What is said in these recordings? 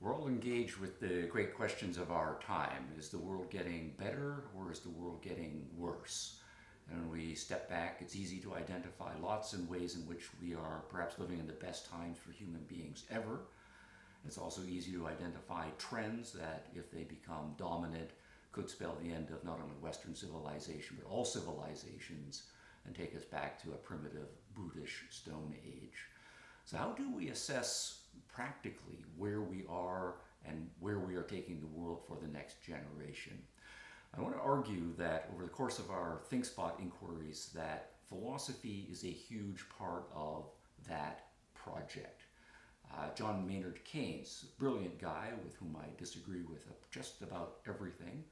We're all engaged with the great questions of our time. Is the world getting better or is the world getting worse? And when we step back, it's easy to identify lots of ways in which we are perhaps living in the best times for human beings ever. It's also easy to identify trends that, if they become dominant, could spell the end of not only Western civilization, but all civilizations, and take us back to a primitive, brutish Stone Age. So how do we assess practically where we are and where we are taking the world for the next generation? I want to argue that over the course of our thinkspot inquiries, that philosophy is a huge part of that project. John Maynard Keynes, a brilliant guy with whom I disagree with just about everything,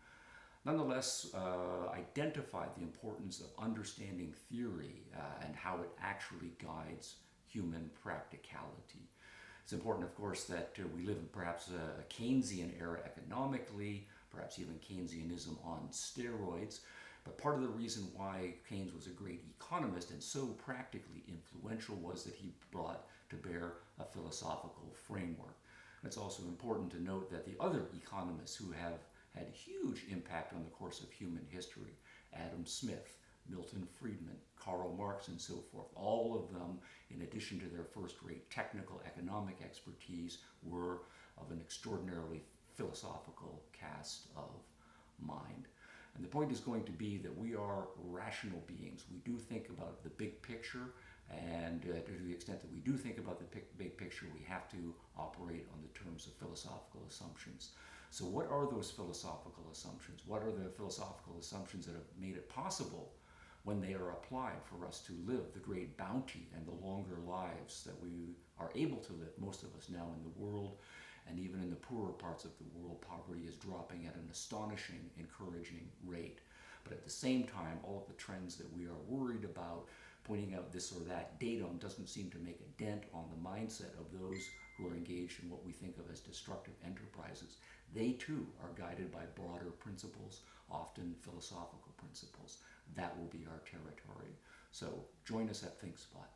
nonetheless identified the importance of understanding theory and how it actually guides human practicality. It's important, of course, that we live in perhaps a Keynesian era economically, perhaps even Keynesianism on steroids. But part of the reason why Keynes was a great economist and so practically influential was that he brought to bear a philosophical framework. It's also important to note that the other economists who have had huge impact on the course of human history, Adam Smith, Milton Friedman, Karl Marx, and so forth, all of them, in addition to their first-rate technical economic expertise, were of an extraordinarily philosophical cast of mind. And the point is going to be that we are rational beings. We do think about the big picture, and to the extent that we do think about the big picture, we have to operate on the terms of philosophical assumptions. So what are those philosophical assumptions? What are the philosophical assumptions that have made it possible, when they are applied, for us to live the great bounty and the longer lives that we are able to live, most of us now in the world, and even in the poorer parts of the world, poverty is dropping at an astonishing, encouraging rate. But at the same time, all of the trends that we are worried about, pointing out this or that datum, doesn't seem to make a dent on the mindset of those who are engaged in what we think of as destructive enterprises. They too are guided by broader principles, often philosophical principles. That will be our territory. So join us at ThinkSpot.